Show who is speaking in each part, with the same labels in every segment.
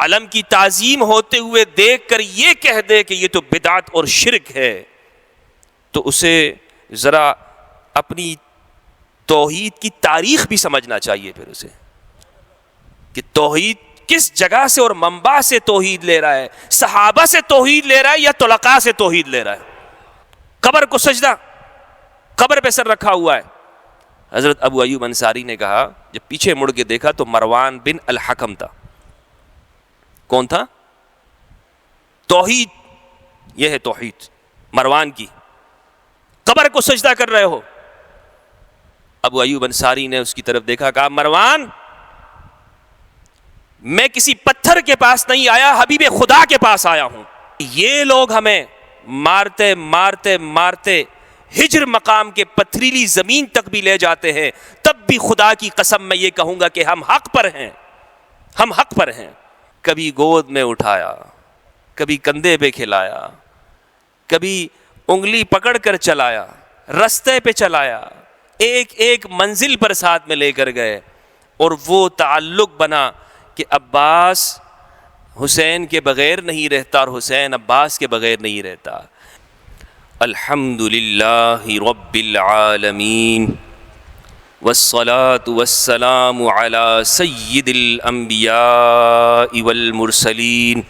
Speaker 1: علم کی تعظیم ہوتے ہوئے دیکھ کر یہ کہہ دے کہ یہ تو بدعت اور شرک ہے، تو اسے ذرا اپنی توحید کی تاریخ بھی سمجھنا چاہیے، پھر اسے کہ توحید کس جگہ سے اور منبع سے توحید لے رہا ہے، صحابہ سے توحید لے رہا ہے یا طلقاء سے توحید لے رہا ہے۔ قبر کو سجدہ، قبر پہ سر رکھا ہوا ہے۔ حضرت ابو ایوب انصاری نے کہا جب پیچھے مڑ کے دیکھا تو مروان بن الحکم تھا۔ کون تھا؟ توحید، یہ ہے توحید مروان کی۔ قبر کو سجدہ کر رہے ہو۔ ابو ایوب انصاری نے اس کی طرف دیکھا، کہا مروان میں کسی پتھر کے پاس نہیں آیا، حبیب خدا کے پاس آیا ہوں۔ یہ لوگ ہمیں مارتے مارتے مارتے ہجر مقام کے پتھریلی زمین تک بھی لے جاتے ہیں، تب بھی خدا کی قسم میں یہ کہوں گا کہ ہم حق پر ہیں، ہم حق پر ہیں۔ کبھی گود میں اٹھایا، کبھی کندھے پہ کھلایا، کبھی انگلی پکڑ کر چلایا، رستے پہ چلایا، ایک ایک منزل پر ساتھ میں لے کر گئے، اور وہ تعلق بنا کہ عباس حسین کے بغیر نہیں رہتا اور حسین عباس کے بغیر نہیں رہتا۔ الحمد للہ رب العالمین والصلاة والسلام علی سید الانبیاء والمرسلین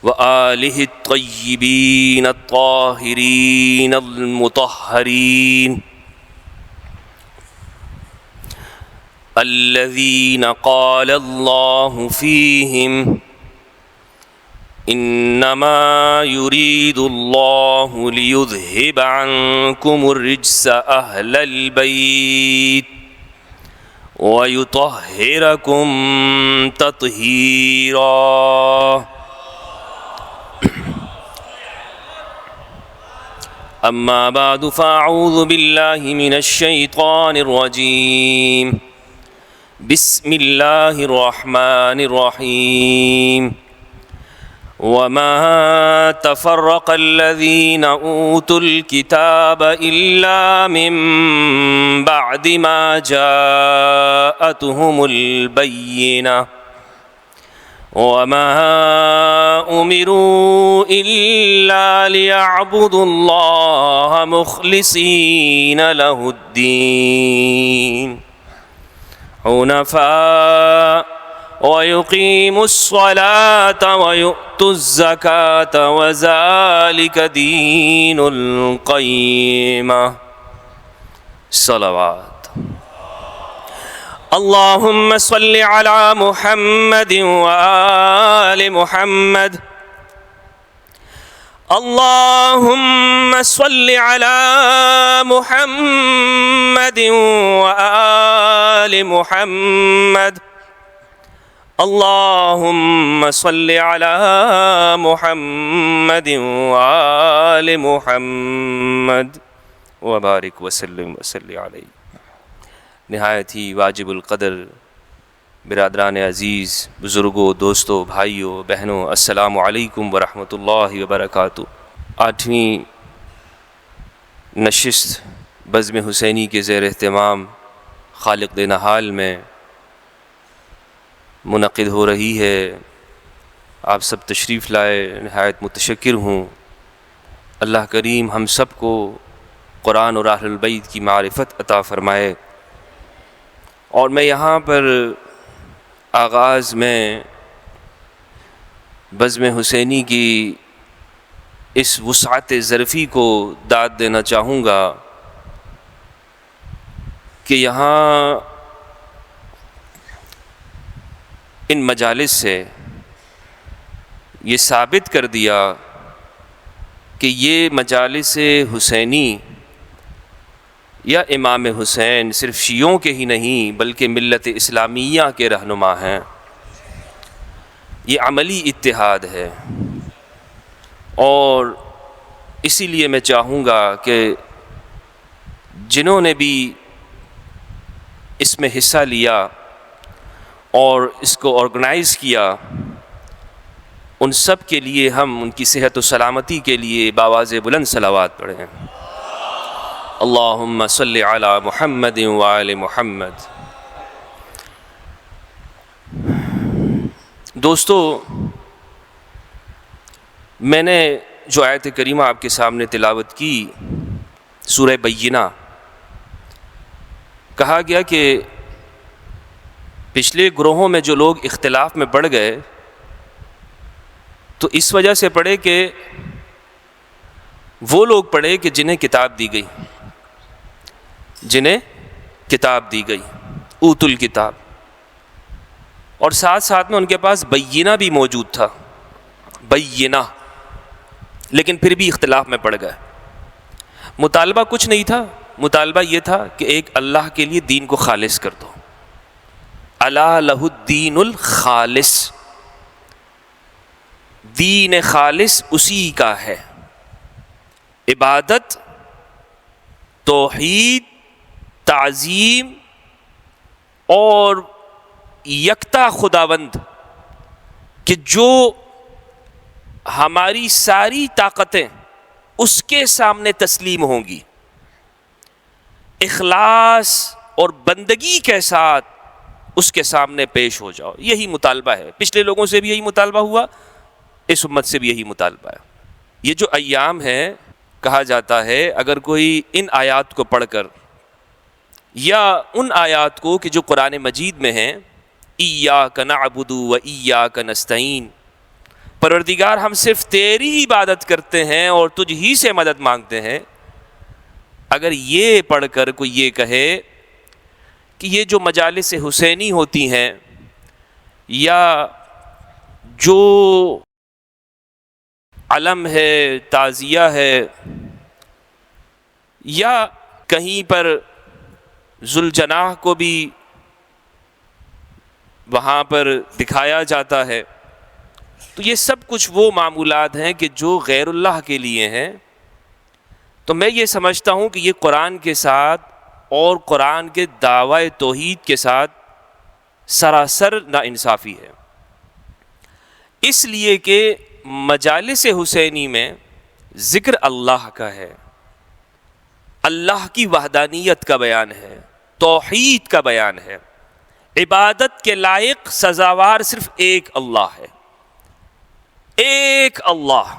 Speaker 1: وآلہ الطیبین الطاہرین المطہرین الذین قال اللہ فیہم انما یرید اللہ لیذہب عنکم الرجس اہل البیت ویطہرکم تطہیرا۔ اما بعد فاعوذ باللہ من الشیطان الرجیم، بسم اللہ الرحمن الرحیم۔ وما تفرق الذين اوتوا الكتاب الا من بعد ما جاءتهم البينة وما امروا الا ليعبدوا الله مخلصين له الدين حنفاء وَيُقِيمُ الصَّلَاةَ وَيُؤْتُ الزَّكَاةَ وَذَلِكَ دِينُ الْقَيِّمَةِ۔ صلوات۔ اللہم صل علی محمد وآل محمد۔ اللہم صل علی محمد وآل محمد۔ اللہم صل علی محمد وآل محمد وبارک وسلم وصلی علیہ۔ نہایت ہی واجب القدر برادران عزیز، بزرگوں، دوستوں، بھائیوں، بہنوں، السلام علیکم ورحمۃ اللہ وبرکاتہ۔ 8ویں نشست بزم حسینی کے زیر اہتمام خالق نہال میں منعقد ہو رہی ہے۔ آپ سب تشریف لائے، نہایت متشکر ہوں۔ اللہ کریم ہم سب کو قرآن اور اہل البیت کی معرفت عطا فرمائے۔ اور میں یہاں پر آغاز میں بزم حسینی کی اس وسعت ظرفی کو داد دینا چاہوں گا کہ یہاں ان مجالس سے یہ ثابت کر دیا کہ یہ مجالس حسینی یا امام حسین صرف شیعوں کے ہی نہیں بلکہ ملت اسلامیہ کے رہنما ہیں۔ یہ عملی اتحاد ہے، اور اسی لیے میں چاہوں گا کہ جنہوں نے بھی اس میں حصہ لیا اور اس کو آرگنائز کیا، ان سب کے لیے ہم ان کی صحت و سلامتی کے لیے بآواز بلند صلوات پڑھیں۔ اللہم صلی علی محمد وآل محمد۔ دوستو، میں نے جو آیت کریمہ آپ کے سامنے تلاوت کی سورہ بینہ، کہا گیا کہ پچھلے گروہوں میں جو لوگ اختلاف میں بڑھ گئے تو اس وجہ سے پڑھے کہ وہ لوگ پڑھے کہ جنہیں کتاب دی گئی، جنہیں کتاب دی گئی، اوت الکتاب، اور ساتھ ساتھ میں ان کے پاس بینہ بھی موجود تھا، بینہ، لیکن پھر بھی اختلاف میں پڑ گئے۔ مطالبہ کچھ نہیں تھا، مطالبہ یہ تھا کہ ایک اللہ کے لیے دین کو خالص کر دو، الا لہ الدین الخالص، دین خالص اسی کا ہے، عبادت، توحید، تعظیم اور یکتا خداوند، کہ جو ہماری ساری طاقتیں اس کے سامنے تسلیم ہوں گی، اخلاص اور بندگی کے ساتھ اس کے سامنے پیش ہو جاؤ۔ یہی مطالبہ ہے، پچھلے لوگوں سے بھی یہی مطالبہ ہوا، اس امت سے بھی یہی مطالبہ ہے۔ یہ جو ایام ہے، کہا جاتا ہے اگر کوئی ان آیات کو پڑھ کر یا ان آیات کو کہ جو قرآن مجید میں ہیں، ایاک نعبد و ایاک نستعین، پروردگار ہم صرف تیری عبادت کرتے ہیں اور تجھ ہی سے مدد مانگتے ہیں، اگر یہ پڑھ کر کوئی یہ کہے کہ یہ جو مجالس حسینی ہوتی ہیں یا جو علم ہے، تعزیہ ہے، یا کہیں پر ذوالجناح کو بھی وہاں پر دکھایا جاتا ہے، تو یہ سب کچھ وہ معمولات ہیں کہ جو غیر اللہ کے لیے ہیں، تو میں یہ سمجھتا ہوں کہ یہ قرآن کے ساتھ اور قرآن کے دعوی توحید کے ساتھ سراسر ناانصافی ہے، اس لیے کہ مجالس حسینی میں ذکر اللہ کا ہے، اللہ کی وحدانیت کا بیان ہے، توحید کا بیان ہے، عبادت کے لائق سزاوار صرف ایک اللہ ہے، ایک اللہ،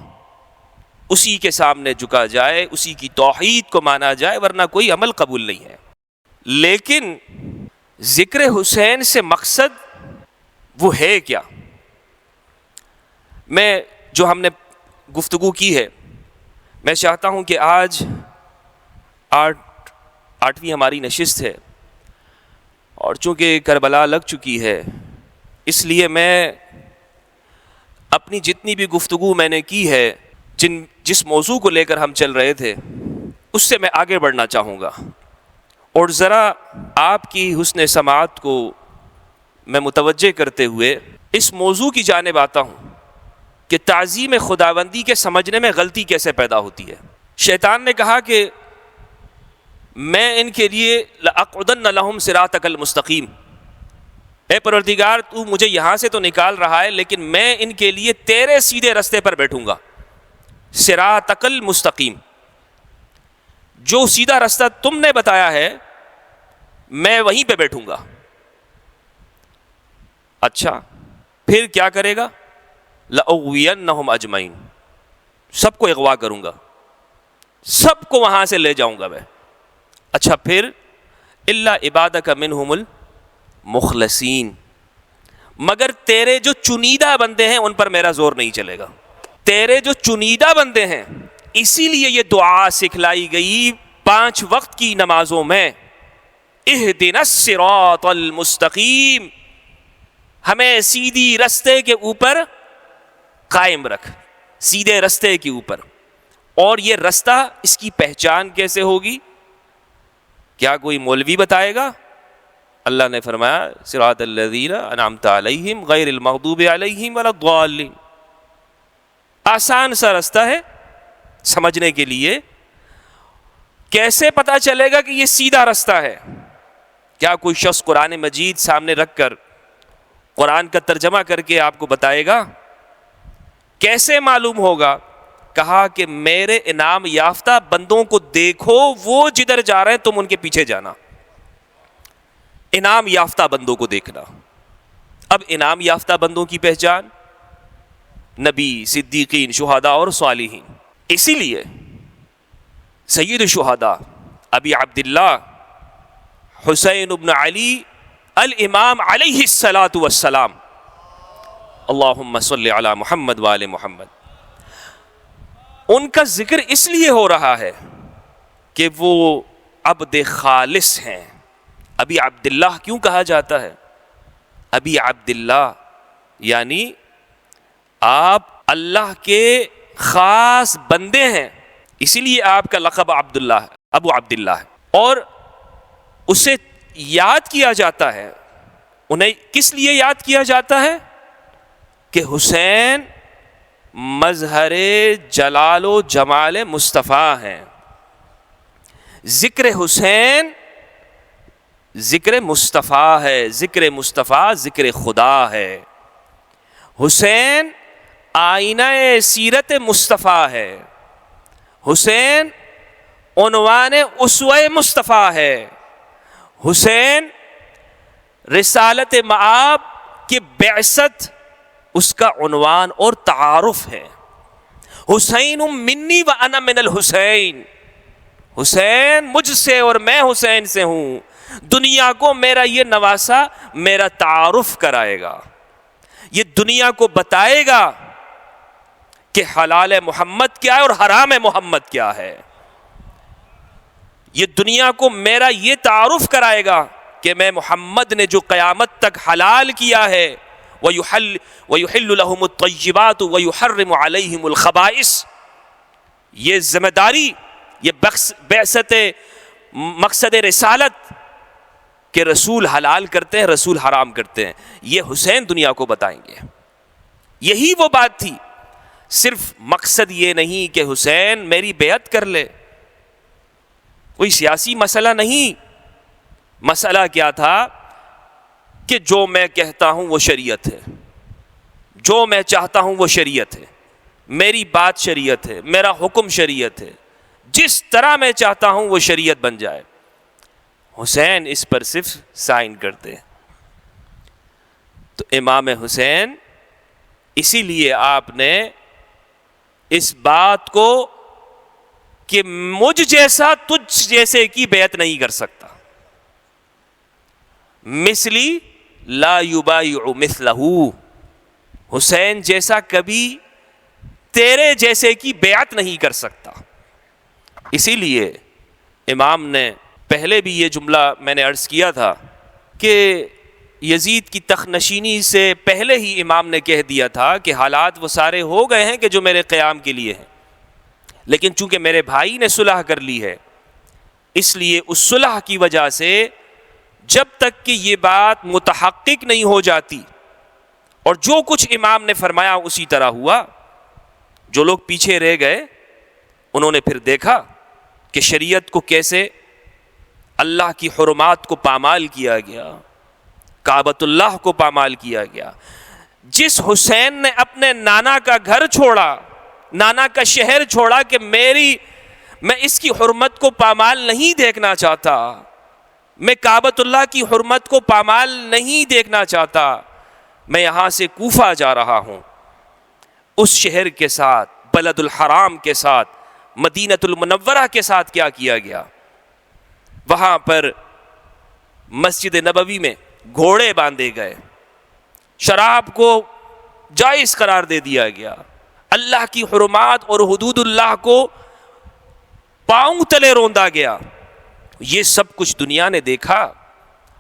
Speaker 1: اسی کے سامنے جھکا جائے، اسی کی توحید کو مانا جائے، ورنہ کوئی عمل قبول نہیں ہے۔ لیکن ذکر حسین سے مقصد وہ ہے کیا؟ میں جو ہم نے گفتگو کی ہے، میں چاہتا ہوں کہ آج آٹھویں ہماری نشست ہے، اور چونکہ کربلا لگ چکی ہے، اس لیے میں اپنی جتنی بھی گفتگو میں نے کی ہے، جس موضوع کو لے کر ہم چل رہے تھے، اس سے میں آگے بڑھنا چاہوں گا، اور ذرا آپ کی حسن سماعت کو میں متوجہ کرتے ہوئے اس موضوع کی جانب آتا ہوں کہ تعظیم خداوندی کے سمجھنے میں غلطی کیسے پیدا ہوتی ہے۔ شیطان نے کہا کہ میں ان کے لیے لَأَقْعُدَنَّ لَهُمْ صِرَاطَكَ الْمُسْتَقِيمَ، اے پروردگار تو مجھے یہاں سے تو نکال رہا ہے، لیکن میں ان کے لیے تیرے سیدھے رستے پر بیٹھوں گا، صراطک المستقیم، جو سیدھا رستہ تم نے بتایا ہے میں وہیں پہ بیٹھوں گا۔ اچھا پھر کیا کرے گا؟ لَأُغْوِيَنَّهُمْ أَجْمَعِينَ، سب کو اغوا کروں گا، سب کو وہاں سے لے جاؤں گا میں۔ اچھا پھر إِلَّا عِبَادَكَ مِنْهُمُ الْمُخْلَصِينَ، مگر تیرے جو چنیدہ بندے ہیں ان پر میرا زور نہیں چلے گا، تیرے جو چنیدہ بندے ہیں، اسی لیے یہ دعا سکھلائی گئی 5 وقت کی نمازوں میں، اهْدِنَا الصِّرَاطَ الْمُسْتَقِيمَ، ہمیں سیدھی رستے کے اوپر قائم رکھ، سیدھے رستے کے اوپر۔ اور یہ رستہ، اس کی پہچان کیسے ہوگی؟ کیا کوئی مولوی بتائے گا؟ اللہ نے فرمایا صراط الذین انعمت علیہم غیر المغضوب علیہم ولا الضالین، آسان سا رستہ ہے سمجھنے کے لیے۔ کیسے پتا چلے گا کہ یہ سیدھا رستہ ہے؟ کیا کوئی شخص قرآن مجید سامنے رکھ کر قرآن کا ترجمہ کر کے آپ کو بتائے گا؟ کیسے معلوم ہوگا؟ کہا کہ میرے انعام یافتہ بندوں کو دیکھو، وہ جدھر جا رہے ہیں تم ان کے پیچھے جانا، انعام یافتہ بندوں کو دیکھنا۔ اب انعام یافتہ بندوں کی پہچان نبی، صدیقین، شہداء اور صالحین. اسی لیے سید الشہداء ابی عبداللہ حسین ابن علی الامام علیہ الصلاۃ والسلام، اللہم صلی علی محمد وآل محمد، ان کا ذکر اس لیے ہو رہا ہے کہ وہ عبد خالص ہیں. ابی عبداللہ کیوں کہا جاتا ہے؟ ابی عبداللہ یعنی آپ اللہ کے خاص بندے ہیں، اسی لیے آپ کا لقب عبداللہ ہے، ابو عبداللہ ہے. اور اسے یاد کیا جاتا ہے، انہیں کس لیے یاد کیا جاتا ہے؟ کہ حسین مظہر جلال و جمال مصطفیٰ ہیں. ذکر حسین ذکر مصطفیٰ ہے، ذکر مصطفیٰ ذکر خدا ہے. حسین آئینہ سیرت مصطفیٰ ہے. حسین عنوان اسوہ مصطفیٰ ہے. حسین رسالت مآب کی بعثت اس کا عنوان اور تعارف ہے. حسین منی و انا من الحسین، حسین مجھ سے اور میں حسین سے ہوں. دنیا کو میرا یہ نواسا میرا تعارف کرائے گا، یہ دنیا کو بتائے گا کہ حلال محمد کیا ہے اور حرام محمد کیا ہے. یہ دنیا کو میرا یہ تعارف کرائے گا کہ میں محمد نے جو قیامت تک حلال کیا ہے، وَيُحِلُّ لَهُمُ الطَّيِّبَاتُ وَيُحَرِّمُ عَلَيْهِمُ الْخَبَائِثِ، یہ ذمہ داری، یہ بعثت مقصد رسالت کہ رسول حلال کرتے ہیں، رسول حرام کرتے ہیں، یہ حسین دنیا کو بتائیں گے. یہی وہ بات تھی. صرف مقصد یہ نہیں کہ حسین میری بیعت کر لے، کوئی سیاسی مسئلہ نہیں. مسئلہ کیا تھا کہ جو میں کہتا ہوں وہ شریعت ہے، جو میں چاہتا ہوں وہ شریعت ہے، میری بات شریعت ہے، میرا حکم شریعت ہے، جس طرح میں چاہتا ہوں وہ شریعت بن جائے. حسین اس پر صرف سائن کرتے ہیں. تو امام حسین، اسی لیے آپ نے اس بات کو کہ مجھ جیسا تجھ جیسے کی بیعت نہیں کر سکتا، مثلی لا یبایع مثلہ، حسین جیسا کبھی تیرے جیسے کی بیعت نہیں کر سکتا. اسی لیے امام نے پہلے بھی یہ جملہ میں نے عرض کیا تھا کہ یزید کی تخنشینی سے پہلے ہی امام نے کہہ دیا تھا کہ حالات وہ سارے ہو گئے ہیں کہ جو میرے قیام کے لیے ہیں، لیکن چونکہ میرے بھائی نے صلح کر لی ہے، اس لیے اس صلح کی وجہ سے جب تک کہ یہ بات متحقق نہیں ہو جاتی، اور جو کچھ امام نے فرمایا اسی طرح ہوا. جو لوگ پیچھے رہ گئے انہوں نے پھر دیکھا کہ شریعت کو کیسے اللہ کی حرمات کو پامال کیا گیا، کعبۃ اللہ کو پامال کیا گیا. جس حسین نے اپنے نانا کا گھر چھوڑا، نانا کا شہر چھوڑا کہ میں اس کی حرمت کو پامال نہیں دیکھنا چاہتا، میں کعبۃ اللہ کی حرمت کو پامال نہیں دیکھنا چاہتا، میں یہاں سے کوفہ جا رہا ہوں. اس شہر کے ساتھ، بلد الحرام کے ساتھ، مدینۃ المنورہ کے ساتھ کیا کیا گیا؟ وہاں پر مسجد نبوی میں گھوڑے باندھے گئے، شراب کو جائز قرار دے دیا گیا، اللہ کی حرمات اور حدود اللہ کو پاؤں تلے روندا گیا. یہ سب کچھ دنیا نے دیکھا،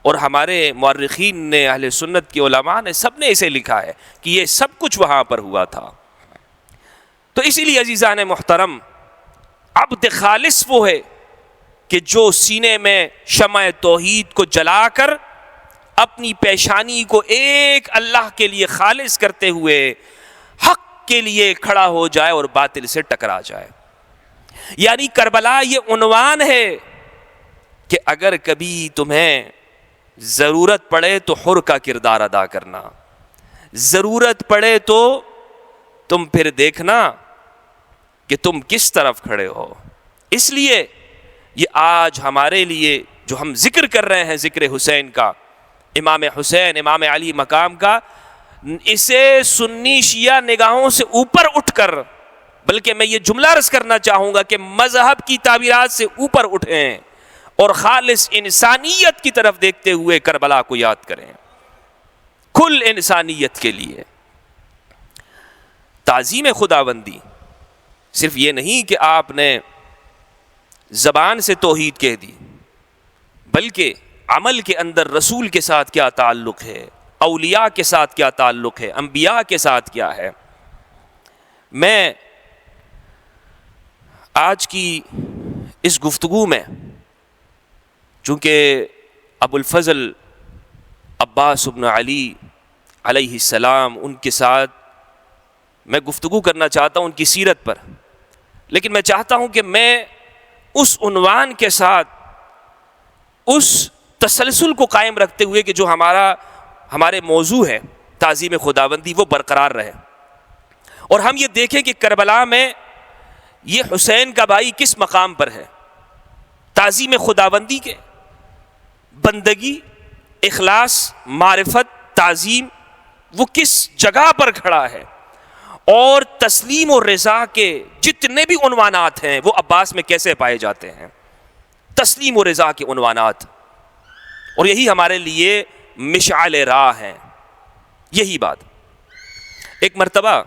Speaker 1: اور ہمارے مورخین نے، اہل سنت کے علماء نے، سب نے اسے لکھا ہے کہ یہ سب کچھ وہاں پر ہوا تھا. تو اسی لیے عزیزان محترم، عبد خالص وہ ہے کہ جو سینے میں شمع توحید کو جلا کر اپنی پیشانی کو ایک اللہ کے لیے خالص کرتے ہوئے حق کے لیے کھڑا ہو جائے اور باطل سے ٹکرا جائے. یعنی کربلا یہ عنوان ہے کہ اگر کبھی تمہیں ضرورت پڑے تو حر کا کردار ادا کرنا، ضرورت پڑے تو تم پھر دیکھنا کہ تم کس طرف کھڑے ہو. اس لیے یہ آج ہمارے لیے جو ہم ذکر کر رہے ہیں، ذکر حسین کا، امام حسین امام علی مقام کا، اسے سنی شیعہ نگاہوں سے اوپر اٹھ کر، بلکہ میں یہ جملہ عرض کرنا چاہوں گا کہ مذہب کی تعبیرات سے اوپر اٹھیں اور خالص انسانیت کی طرف دیکھتے ہوئے کربلا کو یاد کریں، کل انسانیت کے لیے۔ تعظیم خداوندی صرف یہ نہیں کہ آپ نے زبان سے توحید کہہ دی، بلکہ عمل کے اندر رسول کے ساتھ کیا تعلق ہے، اولیاء کے ساتھ کیا تعلق ہے، انبیاء کے ساتھ کیا ہے۔ میں آج کی اس گفتگو میں چونکہ ابو الفضل عباس بن علی علیہ السلام ان کے ساتھ میں گفتگو کرنا چاہتا ہوں ان کی سیرت پر، لیکن میں چاہتا ہوں کہ میں اس عنوان کے ساتھ اس تسلسل کو قائم رکھتے ہوئے کہ جو ہمارے موضوع ہے تعظیم خداوندی وہ برقرار رہے، اور ہم یہ دیکھیں کہ کربلا میں یہ حسین کا بھائی کس مقام پر ہے، تعظیم خداوندی کے، بندگی، اخلاص، معرفت، تعظیم، وہ کس جگہ پر کھڑا ہے، اور تسلیم و رضا کے جتنے بھی عنوانات ہیں وہ عباس میں کیسے پائے جاتے ہیں، تسلیم و رضا کے عنوانات، اور یہی ہمارے لیے مشعل راہ ہیں۔ یہی بات ایک مرتبہ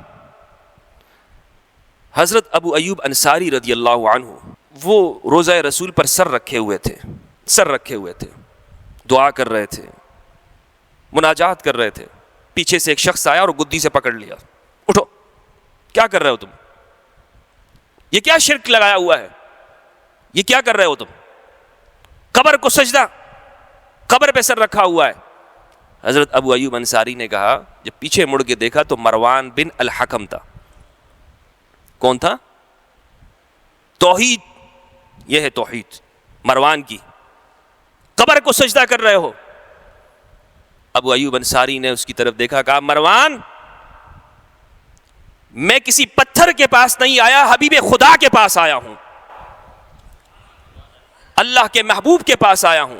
Speaker 1: حضرت ابو ایوب انصاری رضی اللہ عنہ وہ روضہ رسول پر سر رکھے ہوئے تھے، دعا کر رہے تھے، مناجات کر رہے تھے، پیچھے سے ایک شخص آیا اور گدی سے پکڑ لیا، اٹھو، کیا کر رہے ہو تم؟ یہ کیا شرک لگایا ہوا ہے؟ یہ کیا کر رہے ہو تم؟ قبر کو سجدہ، قبر پہ سر رکھا ہوا ہے۔ حضرت ابو ایوب انصاری نے کہا، جب پیچھے مڑ کے دیکھا تو مروان بن الحکم تھا۔ کون تھا؟ توحید، یہ ہے توحید مروان کی، قبر کو سجدہ کر رہے ہو۔ ابو ایوب انصاری نے اس کی طرف دیکھا، کہا مروان، میں کسی پتھر کے پاس نہیں آیا، حبیب خدا کے پاس آیا ہوں، اللہ کے محبوب کے پاس آیا ہوں،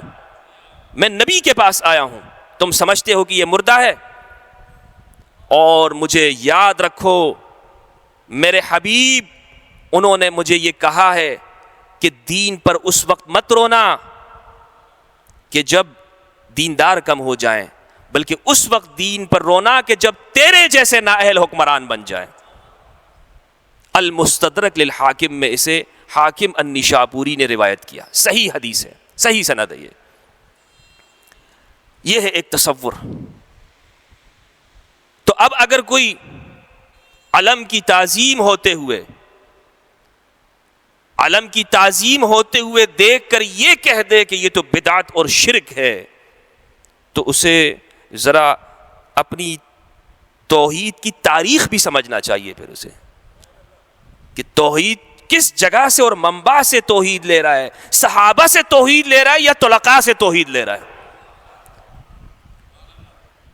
Speaker 1: میں نبی کے پاس آیا ہوں۔ تم سمجھتے ہو کہ یہ مردہ ہے، اور مجھے یاد رکھو میرے حبیب انہوں نے مجھے یہ کہا ہے کہ دین پر اس وقت مت رونا کہ جب دیندار کم ہو جائیں، بلکہ اس وقت دین پر رونا کہ جب تیرے جیسے نااہل حکمران بن جائیں۔ المستدرک للحاکم میں اسے حاکم النشاپوری نے روایت کیا، صحیح حدیث ہے، صحیح سند ہے۔ یہ ہے ایک تصور۔ تو اب اگر کوئی علم کی تعظیم ہوتے ہوئے دیکھ کر یہ کہہ دے کہ یہ تو بدعت اور شرک ہے، تو اسے ذرا اپنی توحید کی تاریخ بھی سمجھنا چاہیے، پھر اسے کہ توحید کس جگہ سے اور منبع سے توحید لے رہا ہے، صحابہ سے توحید لے رہا ہے یا طلقاء سے توحید لے رہا ہے۔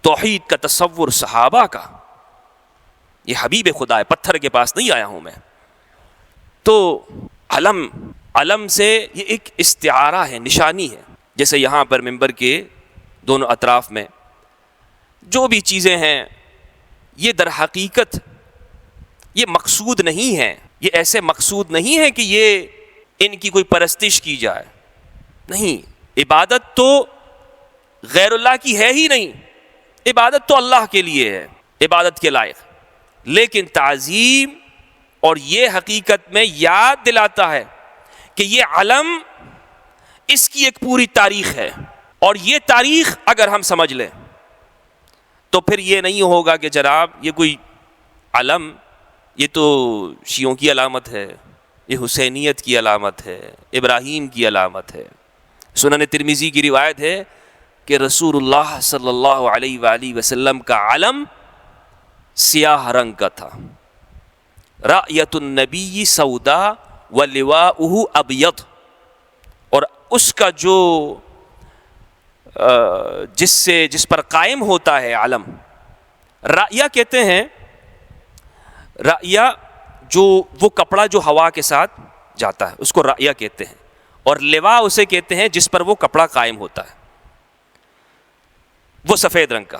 Speaker 1: توحید کا تصور صحابہ کا، یہ حبیب خدا ہے، پتھر کے پاس نہیں آیا ہوں میں۔ تو علم سے یہ ایک استعارہ ہے، نشانی ہے، جیسے یہاں پر منبر کے دونوں اطراف میں جو بھی چیزیں ہیں یہ در حقیقت یہ مقصود نہیں ہے، یہ ایسے مقصود نہیں ہے کہ یہ ان کی کوئی پرستش کی جائے، نہیں، عبادت تو غیر اللہ کی ہے ہی نہیں، عبادت تو اللہ کے لیے ہے، عبادت کے لائق، لیکن تعظیم اور یہ حقیقت میں یاد دلاتا ہے کہ یہ علم اس کی ایک پوری تاریخ ہے، اور یہ تاریخ اگر ہم سمجھ لیں تو پھر یہ نہیں ہوگا کہ جناب یہ کوئی علم، یہ تو شیعوں کی علامت ہے، یہ حسینیت کی علامت ہے، ابراہیم کی علامت ہے۔ سنن ترمذی کی روایت ہے کہ رسول اللہ صلی اللہ علیہ وآلہ وسلم کا علم سیاہ رنگ کا تھا، رأیت النبی سودا ولواؤہ ابیض، اور اس کا جو جس پر قائم ہوتا ہے علم، رأیہ کہتے ہیں، رأیہ جو وہ کپڑا جو ہوا کے ساتھ جاتا ہے اس کو رأیہ کہتے ہیں، اور لوا اسے کہتے ہیں جس پر وہ کپڑا قائم ہوتا ہے۔ وہ سفید رنگ کا.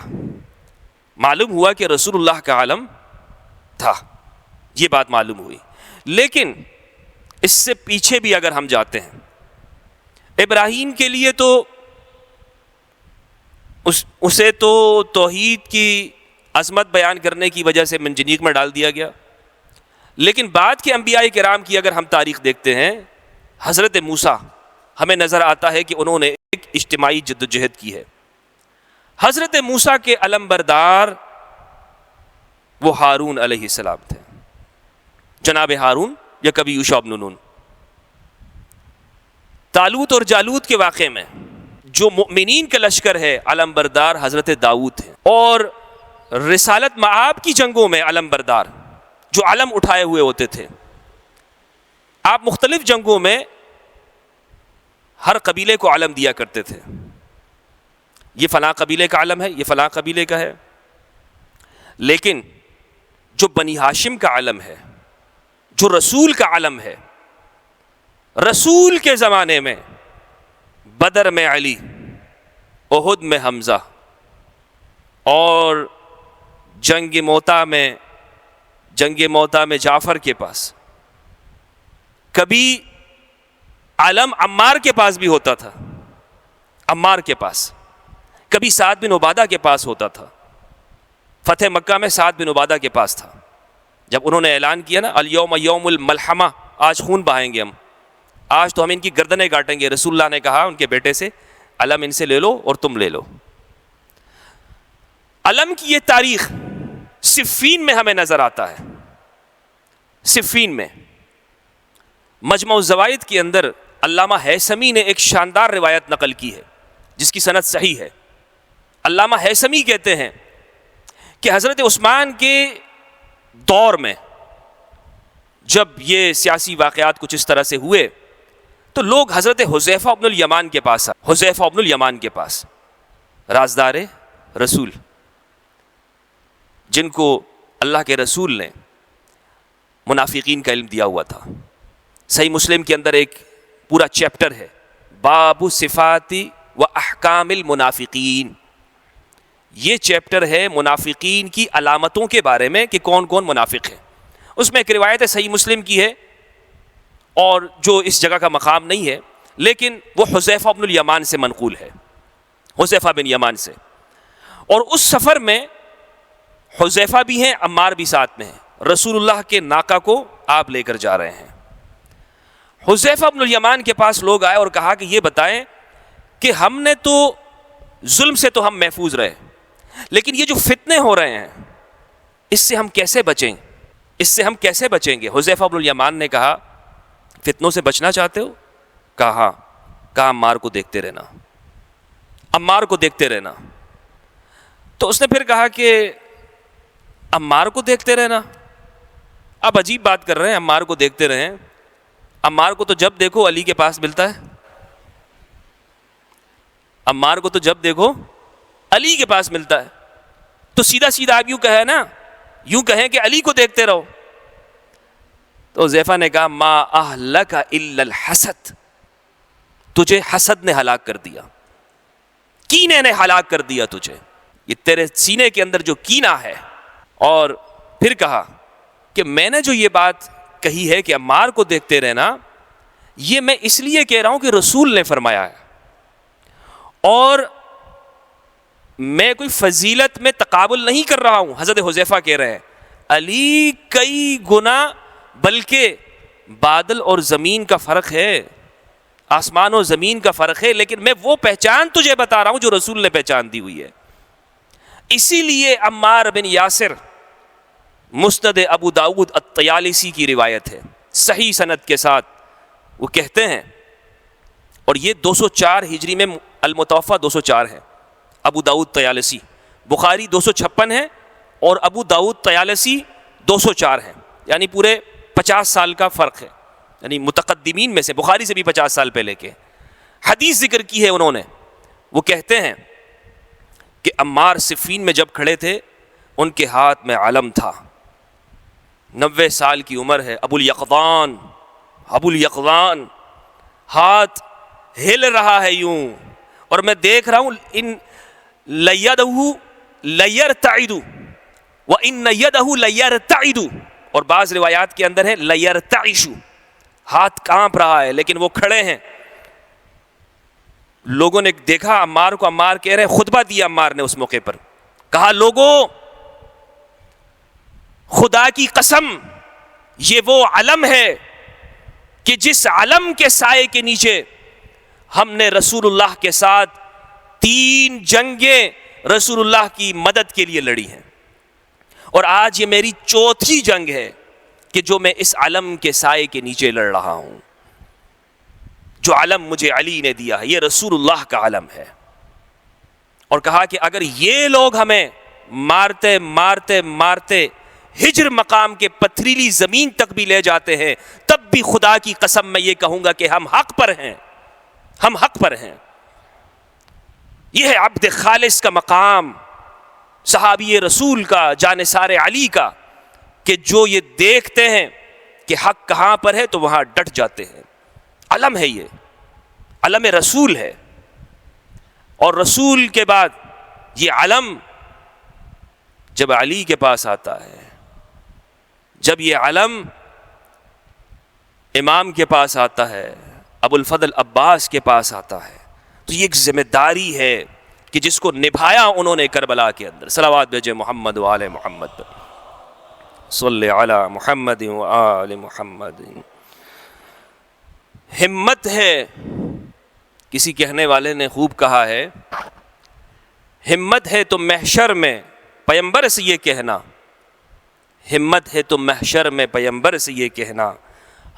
Speaker 1: معلوم ہوا کہ رسول اللہ کا علم تھا، یہ بات معلوم ہوئی. لیکن اس سے پیچھے بھی اگر ہم جاتے ہیں، ابراہیم کے لیے تو اسے تو توحید کی عظمت بیان کرنے کی وجہ سے منجنیق میں ڈال دیا گیا. لیکن بعد کے انبیاء کرام کی اگر ہم تاریخ دیکھتے ہیں، حضرت موسیٰ ہمیں نظر آتا ہے کہ انہوں نے ایک اجتماعی جدوجہد کی ہے. حضرت موسیٰ کے علم بردار وہ ہارون علیہ السلام تھے، جناب ہارون یا کبھی یوشع بن نون. طالوت اور جالوت کے واقعے میں جو مؤمنین کا لشکر ہے علم بردار حضرت داؤد ہیں، اور رسالت معاب کی جنگوں میں علم بردار جو علم اٹھائے ہوئے ہوتے تھے. آپ مختلف جنگوں میں ہر قبیلے کو علم دیا کرتے تھے، یہ فلاں قبیلے کا علم ہے، یہ فلاں قبیلے کا ہے. لیکن جو بنی ہاشم کا علم ہے، جو رسول کا علم ہے، رسول کے زمانے میں بدر میں علی، احد میں حمزہ، اور جنگ موتا میں جعفر کے پاس، کبھی علم عمار کے پاس بھی ہوتا تھا، عمار کے پاس، کبھی سعد بن عبادہ کے پاس ہوتا تھا. فتح مکہ میں سعد بن عبادہ کے پاس تھا. جب انہوں نے اعلان کیا نا الیوم یوم الملحمہ، آج خون بہائیں گے آج تو ہم ان کی گردنیں کاٹیں گے، رسول اللہ نے کہا ان کے بیٹے سے علم ان سے لے لو اور تم لے لو. علم کی یہ تاریخ صفین میں ہمیں نظر آتا ہے. صفین میں مجمع الزوائد کے اندر علامہ ہیثمی نے ایک شاندار روایت نقل کی ہے جس کی سند صحیح ہے. علامہ ہیثمی کہتے ہیں کہ حضرت عثمان کے دور میں جب یہ سیاسی واقعات کچھ اس طرح سے ہوئے تو لوگ حضرت حذیفہ بن الیمان کے پاس آئے. حذیفہ بن الیمان کے پاس، رازدار رسول، جن کو اللہ کے رسول نے منافقین کا علم دیا ہوا تھا. صحیح مسلم کے اندر ایک پورا چیپٹر ہے، باب صفاتی و احکام المنافقین. یہ چیپٹر ہے منافقین کی علامتوں کے بارے میں کہ کون کون منافق ہیں. اس میں ایک روایت صحیح مسلم کی ہے اور جو اس جگہ کا مقام نہیں ہے، لیکن وہ حذیفہ بن الیمان سے منقول ہے، حذیفہ بن یمان سے. اور اس سفر میں حذیفہ بھی ہیں، عمار بھی ساتھ میں ہیں. رسول اللہ کے ناقہ کو آپ لے کر جا رہے ہیں. حذیفہ بن الیمان کے پاس لوگ آئے اور کہا کہ یہ بتائیں کہ ہم نے تو ظلم سے تو ہم محفوظ رہے، لیکن یہ جو فتنے ہو رہے ہیں اس سے ہم کیسے بچیں، اس سے ہم کیسے بچیں گے؟ حذیفہ بن الیمان نے کہا فتنوں سے بچنا چاہتے ہو؟ کہا ہاں. کہا عمار کو دیکھتے رہنا، عمار کو دیکھتے رہنا. تو اس نے پھر کہا کہ عمار کو دیکھتے رہنا، اب عجیب بات کر رہے ہیں، عمار کو دیکھتے رہیں. عمار کو تو جب دیکھو علی کے پاس ملتا ہے، عمار کو تو جب دیکھو علی کے پاس ملتا ہے. تو سیدھا سیدھا آپ یوں کہیں کہ علی کو دیکھتے رہو. تو حذیفہ نے کہا ما اہلک الا الحسد، تجھے حسد نے ہلاک کر دیا، کینے نے ہلاک کر دیا تجھے، یہ تیرے سینے کے اندر جو کینہ ہے. اور پھر کہا کہ میں نے جو یہ بات کہی ہے کہ عمار کو دیکھتے رہنا، یہ میں اس لیے کہہ رہا ہوں کہ رسول نے فرمایا ہے، اور میں کوئی فضیلت میں تقابل نہیں کر رہا ہوں. حضرت حذیفہ کہہ رہے ہیں علی کئی گنا، بلکہ بادل اور زمین کا فرق ہے، آسمان و زمین کا فرق ہے، لیکن میں وہ پہچان تجھے بتا رہا ہوں جو رسول نے پہچان دی ہوئی ہے. اسی لیے عمار بن یاسر، مسند ابو داؤد الطیالسی کی روایت ہے صحیح سند کے ساتھ، وہ کہتے ہیں، اور یہ 204 ہجری میں المتوفہ 204 ہے، ابو داؤد طیالسی. بخاری 256 ہے اور ابو داؤد طیالسی 204 ہیں، یعنی پورے 50 سال کا فرق ہے. یعنی متقدمین میں سے بخاری سے بھی 50 سال پہلے کے حدیث ذکر کی ہے انہوں نے. وہ کہتے ہیں کہ عمار صفین میں جب کھڑے تھے ان کے ہاتھ میں علم تھا، 90 سال کی عمر ہے، ابو الیقظان ہاتھ ہل رہا ہے یوں، اور میں دیکھ رہا ہوں ان لیدہ لیرتعد وان یدہ لیرتعد، اور بعض روایات کے اندر ہے لیرتعش، ہاتھ کانپ رہا ہے لیکن وہ کھڑے ہیں. لوگوں نے دیکھا عمار کو، عمار کہہ رہے، خطبہ دیا عمار نے اس موقع پر، کہا لوگوں خدا کی قسم یہ وہ علم ہے کہ جس علم کے سائے کے نیچے ہم نے رسول اللہ کے ساتھ 3 جنگیں رسول اللہ کی مدد کے لیے لڑی ہیں، اور آج یہ میری 4تھی جنگ ہے کہ جو میں اس علم کے سائے کے نیچے لڑ رہا ہوں. جو علم مجھے علی نے دیا ہے یہ رسول اللہ کا علم ہے. اور کہا کہ اگر یہ لوگ ہمیں مارتے مارتے مارتے ہجر مقام کے پتھریلی زمین تک بھی لے جاتے ہیں، تب بھی خدا کی قسم میں یہ کہوں گا کہ ہم حق پر ہیں، ہم حق پر ہیں. یہ ہے عبد خالص کا مقام، صحابی رسول کا، جانثار علی کا، کہ جو یہ دیکھتے ہیں کہ حق کہاں پر ہے تو وہاں ڈٹ جاتے ہیں. علم ہے، یہ علم رسول ہے. اور رسول کے بعد یہ علم جب علی کے پاس آتا ہے، جب یہ علم امام کے پاس آتا ہے، ابو الفضل عباس کے پاس آتا ہے، تو یہ ایک ذمہ داری ہے کہ جس کو نبھایا انہوں نے کربلا کے اندر. صلوات بھیجے محمد و آل محمد، صلی علی محمد و آل محمد. ہمت ہے، کسی کہنے والے نے خوب کہا ہے، ہمت ہے تو محشر میں پیمبر سے یہ کہنا، ہمت ہے تو محشر میں پیمبر سے یہ کہنا،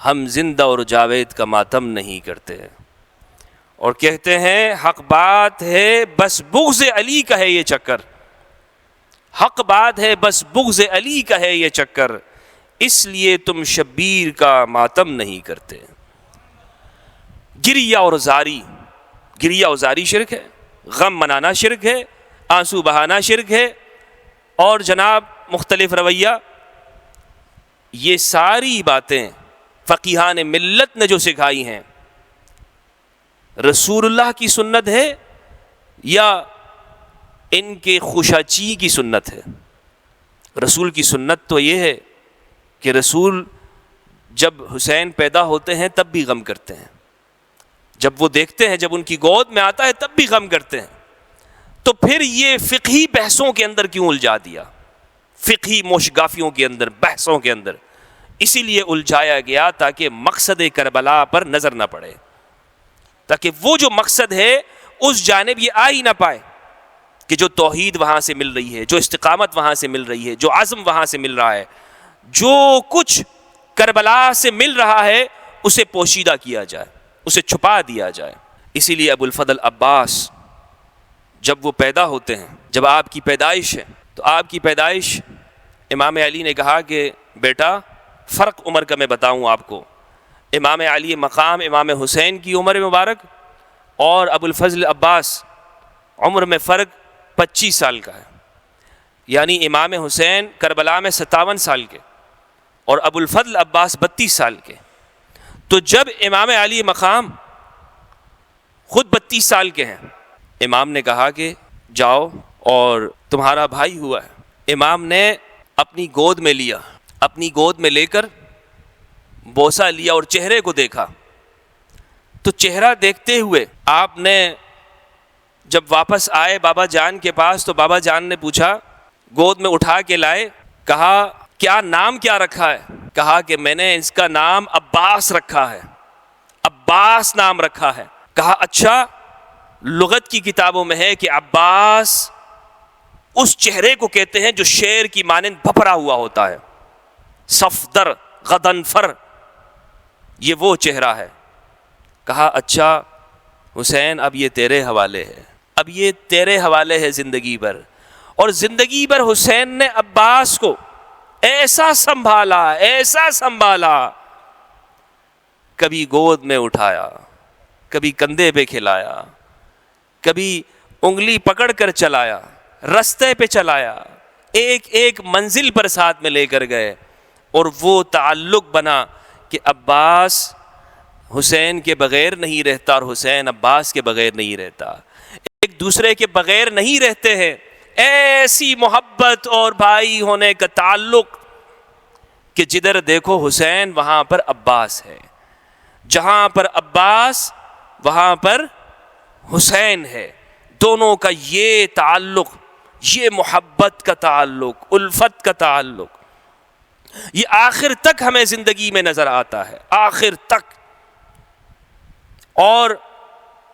Speaker 1: ہم زندہ اور جاوید کا ماتم نہیں کرتے. اور کہتے ہیں حق بات ہے بس بغض علی کا ہے یہ چکر، حق بات ہے بس بغض علی کا ہے یہ چکر، اس لیے تم شبیر کا ماتم نہیں کرتے. گریہ اور زاری، گریہ اور زاری شرک ہے، غم منانا شرک ہے، آنسو بہانا شرک ہے، اور جناب مختلف رویہ، یہ ساری باتیں فقیہان ملت نے جو سکھائی ہیں رسول اللہ کی سنت ہے یا ان کے خوشاچی کی سنت ہے؟ رسول کی سنت تو یہ ہے کہ رسول جب حسین پیدا ہوتے ہیں تب بھی غم کرتے ہیں، جب وہ دیکھتے ہیں، جب ان کی گود میں آتا ہے تب بھی غم کرتے ہیں. تو پھر یہ فقہی بحثوں کے اندر کیوں الجھا دیا؟ فقہی موشگافیوں کے اندر، بحثوں کے اندر اسی لیے الجھایا گیا تاکہ مقصد کربلا پر نظر نہ پڑے، تاکہ وہ جو مقصد ہے اس جانب یہ آ ہی نہ پائے کہ جو توحید وہاں سے مل رہی ہے، جو استقامت وہاں سے مل رہی ہے، جو عزم وہاں سے مل رہا ہے، جو کچھ کربلا سے مل رہا ہے اسے پوشیدہ کیا جائے، اسے چھپا دیا جائے. اسی لیے ابو الفضل عباس جب وہ پیدا ہوتے ہیں، جب آپ کی پیدائش ہے، تو آپ کی پیدائش امام علی نے کہا کہ بیٹا فرق عمر کا میں بتاؤں آپ کو، امام علی مقام امام حسین کی عمر مبارک اور ابو الفضل عباس عمر میں فرق 25 سال کا ہے. یعنی امام حسین کربلا میں 57 سال کے اور ابو الفضل عباس 32 سال کے. تو جب امام علی مقام خود 32 سال کے ہیں، امام نے کہا کہ جاؤ اور تمہارا بھائی ہوا ہے. امام نے اپنی گود میں لیا، اپنی گود میں لے کر بوسہ لیا اور چہرے کو دیکھا. تو چہرہ دیکھتے ہوئے آپ نے جب واپس آئے بابا جان کے پاس تو بابا جان نے پوچھا، گود میں اٹھا کے لائے، کہا کیا نام کیا رکھا ہے؟ کہا کہ میں نے اس کا نام عباس رکھا ہے، عباس نام رکھا ہے. کہا اچھا، لغت کی کتابوں میں ہے کہ عباس اس چہرے کو کہتے ہیں جو شیر کی مانند بھپرا ہوا ہوتا ہے، صفدر غضنفر، یہ وہ چہرہ ہے. کہا اچھا حسین اب یہ تیرے حوالے ہے، اب یہ تیرے حوالے ہے زندگی بھر. اور زندگی بھر حسین نے عباس کو ایسا سنبھالا، ایسا سنبھالا، کبھی گود میں اٹھایا، کبھی کندھے پہ کھلایا، کبھی انگلی پکڑ کر چلایا، رستے پہ چلایا، ایک ایک منزل پر ساتھ میں لے کر گئے. اور وہ تعلق بنا کہ عباس حسین کے بغیر نہیں رہتا اور حسین عباس کے بغیر نہیں رہتا. ایک ایک دوسرے کے بغیر نہیں رہتے ہیں. ایسی محبت اور بھائی ہونے کا تعلق کہ جدھر دیکھو حسین وہاں پر عباس ہے، جہاں پر عباس وہاں پر حسین ہے. دونوں کا یہ تعلق، یہ محبت کا تعلق، الفت کا تعلق، یہ آخر تک ہمیں زندگی میں نظر آتا ہے، آخر تک. اور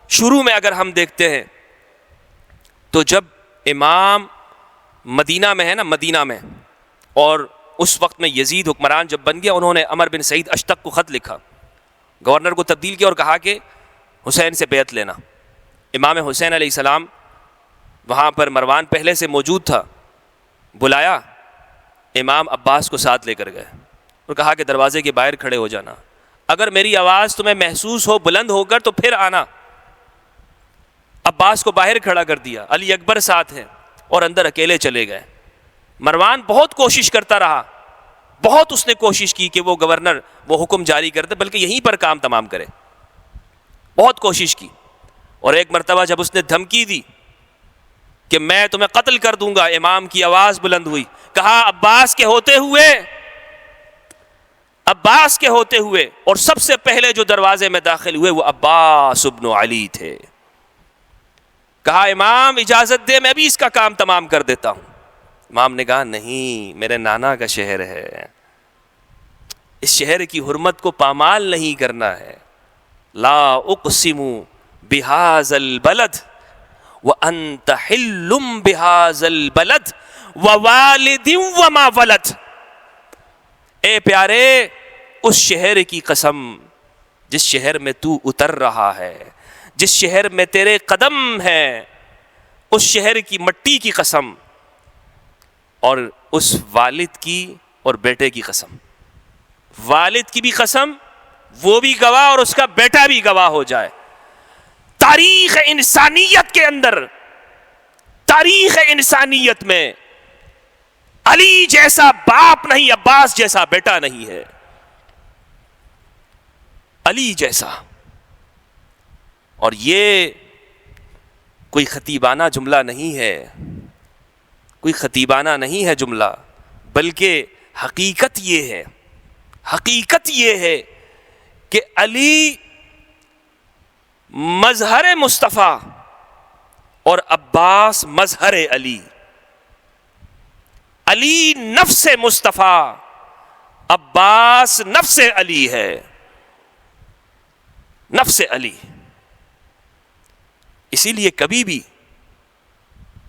Speaker 1: شروع میں اگر ہم دیکھتے ہیں تو جب امام مدینہ میں ہے نا، مدینہ میں، اور اس وقت میں یزید حکمران جب بن گیا، انہوں نے عمر بن سعید اشتق کو خط لکھا، گورنر کو تبدیل کیا اور کہا کہ حسین سے بیعت لینا. امام حسین علیہ السلام وہاں پر مروان پہلے سے موجود تھا، بلایا، امام عباس کو ساتھ لے کر گئے اور کہا کہ دروازے کے باہر کھڑے ہو جانا، اگر میری آواز تمہیں محسوس ہو بلند ہو کر تو پھر آنا. عباس کو باہر کھڑا کر دیا، علی اکبر ساتھ ہیں، اور اندر اکیلے چلے گئے. مروان بہت کوشش کرتا رہا، بہت اس نے کوشش کی کہ وہ گورنر وہ حکم جاری کر دے بلکہ یہیں پر کام تمام کرے، بہت کوشش کی. اور ایک مرتبہ جب اس نے دھمکی دی کہ میں تمہیں قتل کر دوں گا، امام کی آواز بلند ہوئی، کہا عباس کے ہوتے ہوئے، عباس کے ہوتے ہوئے. اور سب سے پہلے جو دروازے میں داخل ہوئے وہ عباس ابن علی تھے. کہا امام اجازت دے میں بھی اس کا کام تمام کر دیتا ہوں. امام نے کہا نہیں، میرے نانا کا شہر ہے، اس شہر کی حرمت کو پامال نہیں کرنا ہے. لا اقسم بهذا البلد وانت حل بهذا البلد ووالد وما ولد. اے پیارے، اس شہر کی قسم جس شہر میں تو اتر رہا ہے، جس شہر میں تیرے قدم ہے، اس شہر کی مٹی کی قسم، اور اس والد کی اور بیٹے کی قسم. والد کی بھی قسم، وہ بھی گواہ اور اس کا بیٹا بھی گواہ ہو جائے. تاریخ انسانیت کے اندر، تاریخ انسانیت میں علی جیسا باپ نہیں، عباس جیسا بیٹا نہیں ہے، علی جیسا. اور یہ کوئی خطیبانہ جملہ نہیں ہے، کوئی خطیبانہ نہیں ہے جملہ، بلکہ حقیقت یہ ہے، حقیقت یہ ہے کہ علی مظہر مصطفیٰ اور عباس مظہر علی. علی نفس مصطفیٰ، عباس نفس علی ہے، نفس علی. اسی لیے کبھی بھی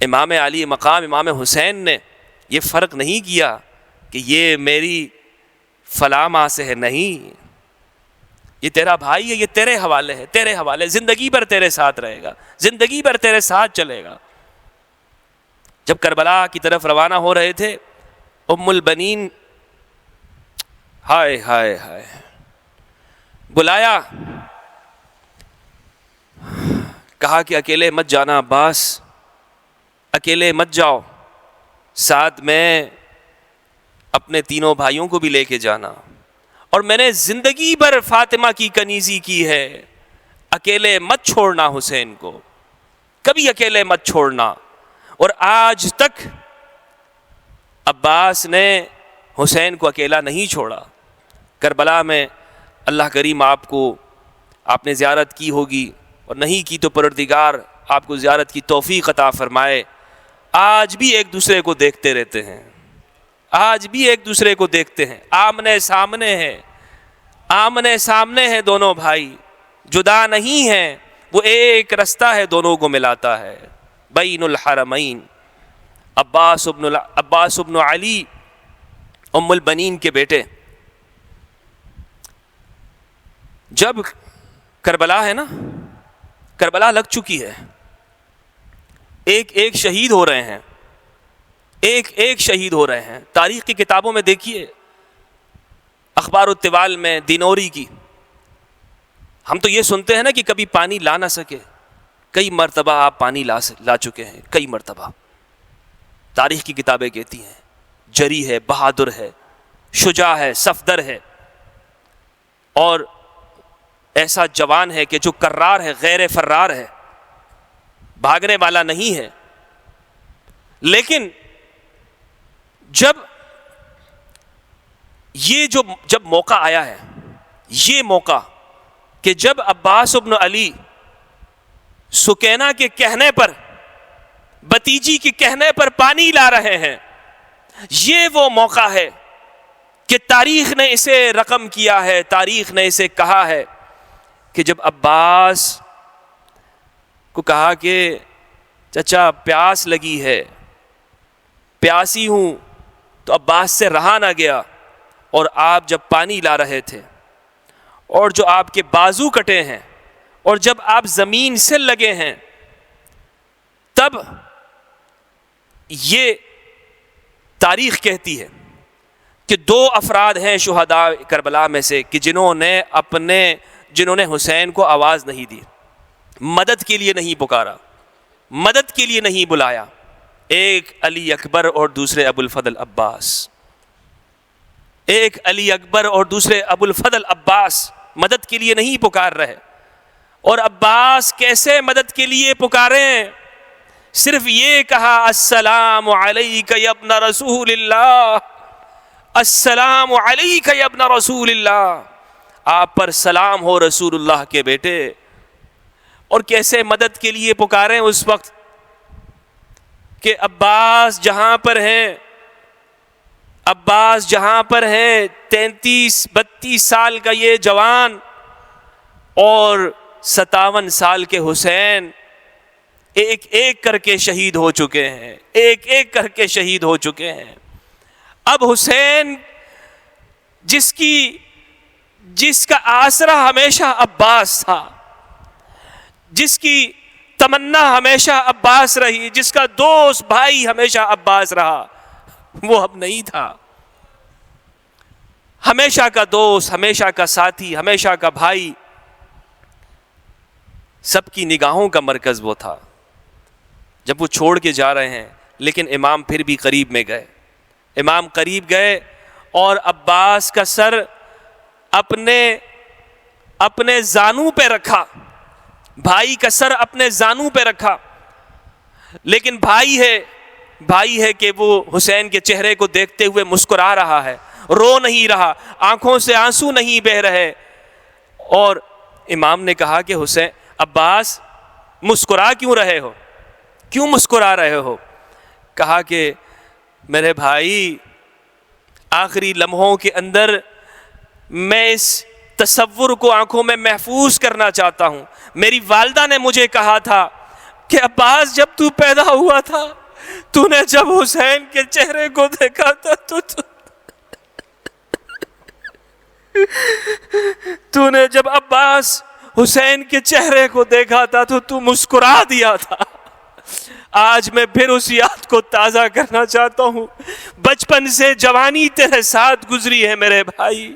Speaker 1: امام علی مقام امام حسین نے یہ فرق نہیں کیا کہ یہ میری فلاں ماں سے ہے، نہیں، یہ تیرا بھائی ہے، یہ تیرے حوالے ہے، تیرے حوالے، زندگی بھر تیرے ساتھ رہے گا، زندگی بھر تیرے ساتھ چلے گا. جب کربلا کی طرف روانہ ہو رہے تھے، ام البنین، ہائے ہائے ہائے، بلایا، کہا کہ اکیلے مت جانا عباس، اکیلے مت جاؤ، ساتھ میں اپنے تینوں بھائیوں کو بھی لے کے جانا. اور میں نے زندگی بھر فاطمہ کی کنیزی کی ہے، اکیلے مت چھوڑنا حسین کو، کبھی اکیلے مت چھوڑنا. اور آج تک عباس نے حسین کو اکیلا نہیں چھوڑا. کربلا میں اللہ کریم آپ نے زیارت کی ہوگی، اور نہیں کی تو پروردگار آپ کو زیارت کی توفیق عطا فرمائے. آج بھی ایک دوسرے کو دیکھتے رہتے ہیں، آج بھی ایک دوسرے کو دیکھتے ہیں، آمنے سامنے ہیں، آمنے سامنے ہیں دونوں بھائی، جدا نہیں ہیں. وہ ایک رستہ ہے دونوں کو ملاتا ہے، بین الحرمین. عباس ابن علی ام البنین کے بیٹے. جب کربلا ہے نا، کربلا لگ چکی ہے، ایک ایک شہید ہو رہے ہیں، ایک ایک شہید ہو رہے ہیں. تاریخ کی کتابوں میں دیکھیے، اخبار الطوال میں دینوری کی، ہم تو یہ سنتے ہیں نا کہ کبھی پانی لا نہ سکے، کئی مرتبہ آپ پانی لا چکے ہیں، کئی مرتبہ. تاریخ کی کتابیں کہتی ہیں جری ہے، بہادر ہے، شجاع ہے، صفدر ہے، اور ایسا جوان ہے کہ جو کرار ہے، غیر فرار ہے. بھاگنے والا نہیں ہے. لیکن جب موقع آیا ہے، یہ موقع کہ جب عباس ابن علی سکینہ کے کہنے پر، بتیجی کے کہنے پر پانی لا رہے ہیں، یہ وہ موقع ہے کہ تاریخ نے اسے رقم کیا ہے، تاریخ نے اسے کہا ہے کہ جب عباس کو کہا کہ چچا پیاس لگی ہے، پیاسی ہوں، تو عباس سے رہا نہ گیا، اور آپ جب پانی لا رہے تھے اور جو آپ کے بازو کٹے ہیں اور جب آپ زمین سے لگے ہیں، تب یہ تاریخ کہتی ہے کہ 2 افراد ہیں شہداء کربلا میں سے کہ جنہوں نے حسین کو آواز نہیں دی، مدد کے لیے نہیں پکارا، مدد کے لیے نہیں بلایا. ایک علی اکبر اور دوسرے ابو الفضل عباس. ایک علی اکبر اور دوسرے ابو الفضل عباس مدد کے لیے نہیں پکار رہے. اور عباس کیسے مدد کے لیے پکاریں؟ صرف یہ کہا السلام علیک یا ابن رسول اللہ، السلام علیک یا ابن رسول اللہ، آپ پر سلام ہو رسول اللہ کے بیٹے. اور کیسے مدد کے لیے پکاریں اس وقت کہ عباس جہاں پر ہیں، عباس جہاں پر ہیں، 33-32 سال کا یہ جوان اور 57 سال کے حسین ایک ایک کر کے شہید ہو چکے ہیں، ایک ایک کر کے شہید ہو چکے ہیں. اب حسین جس کا آسرا ہمیشہ عباس تھا، جس کی تمنا ہمیشہ عباس رہی، جس کا دوست بھائی ہمیشہ عباس رہا، وہ اب نہیں تھا. ہمیشہ کا دوست، ہمیشہ کا ساتھی، ہمیشہ کا بھائی، سب کی نگاہوں کا مرکز وہ تھا. جب وہ چھوڑ کے جا رہے ہیں، لیکن امام پھر بھی قریب میں گئے. امام قریب گئے اور عباس کا سر اپنے زانوں پہ رکھا، بھائی کا سر اپنے زانوں پہ رکھا. لیکن بھائی ہے کہ وہ حسین کے چہرے کو دیکھتے ہوئے مسکرا رہا ہے، رو نہیں رہا، آنکھوں سے آنسو نہیں بہہ رہے. اور امام نے کہا کہ حسین، عباس مسکرا کیوں رہے ہو، کیوں مسکرا رہے ہو؟ کہا کہ میرے بھائی، آخری لمحوں کے اندر میں اس تصور کو آنکھوں میں محفوظ کرنا چاہتا ہوں. میری والدہ نے مجھے کہا تھا کہ عباس جب تو پیدا ہوا تھا، تو نے جب حسین کے چہرے کو دیکھا تھا تو نے جب عباس حسین کے چہرے کو دیکھا تھا تو مسکرا دیا تھا. آج میں پھر اس یاد کو تازہ کرنا چاہتا ہوں. بچپن سے جوانی تیرے ساتھ گزری ہے میرے بھائی،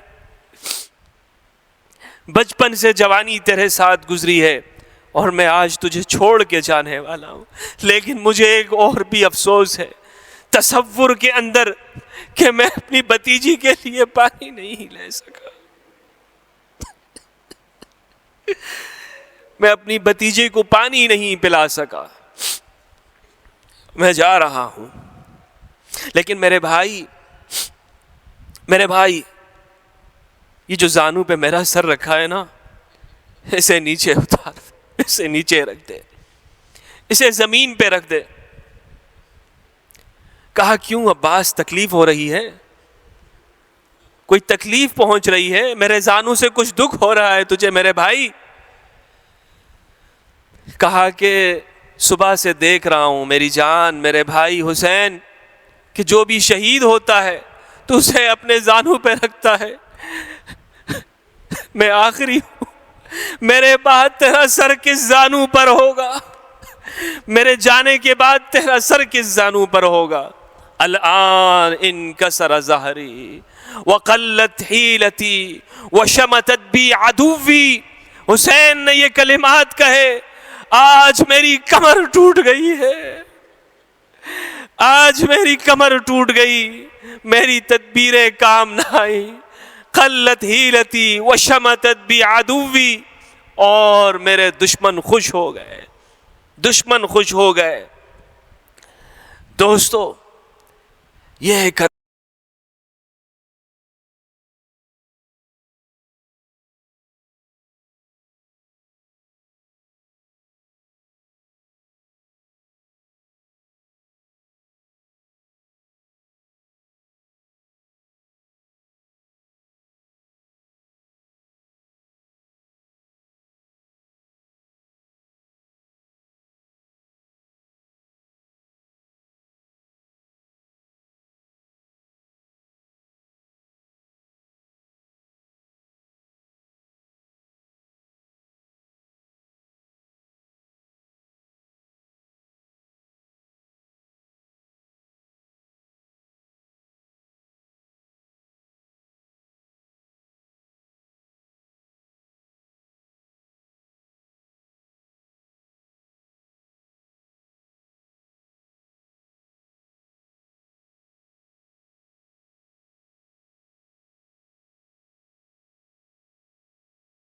Speaker 1: بچپن سے جوانی تیرے ساتھ گزری ہے، اور میں آج تجھے چھوڑ کے جانے والا ہوں. لیکن مجھے ایک اور بھی افسوس ہے تصور کے اندر کہ میں اپنی بھتیجی کے لیے پانی نہیں لے سکا. میں اپنی بھتیجے کو پانی نہیں پلا سکا. میں جا رہا ہوں، لیکن میرے بھائی یہ جو زانوں پہ میرا سر رکھا ہے نا، اسے نیچے اتار، اسے نیچے رکھ دے، اسے زمین پہ رکھ دے. کہا کیوں عباس، تکلیف ہو رہی ہے؟ کوئی تکلیف پہنچ رہی ہے؟ میرے زانوں سے کچھ دکھ ہو رہا ہے تجھے میرے بھائی؟ کہا کہ صبح سے دیکھ رہا ہوں میری جان، میرے بھائی حسین، کہ جو بھی شہید ہوتا ہے تو اسے اپنے زانوں پہ رکھتا ہے. میں آخری ہوں، میرے بعد تیرا سر کس زانوں پر ہوگا؟ میرے جانے کے بعد تیرا سر کس زانوں پر ہوگا؟ الآن انکسر ظہری وقلت حیلتی وشمتت بی عدوی. حسین نے یہ کلمات کہے، آج میری کمر ٹوٹ گئی ہے، آج میری کمر ٹوٹ گئی، میری تدبیریں کام نہ آئیں. قلت حیلتی وشمتت بی عدوی، اور میرے دشمن خوش ہو گئے، دشمن خوش ہو گئے۔ دوستو یہ ایک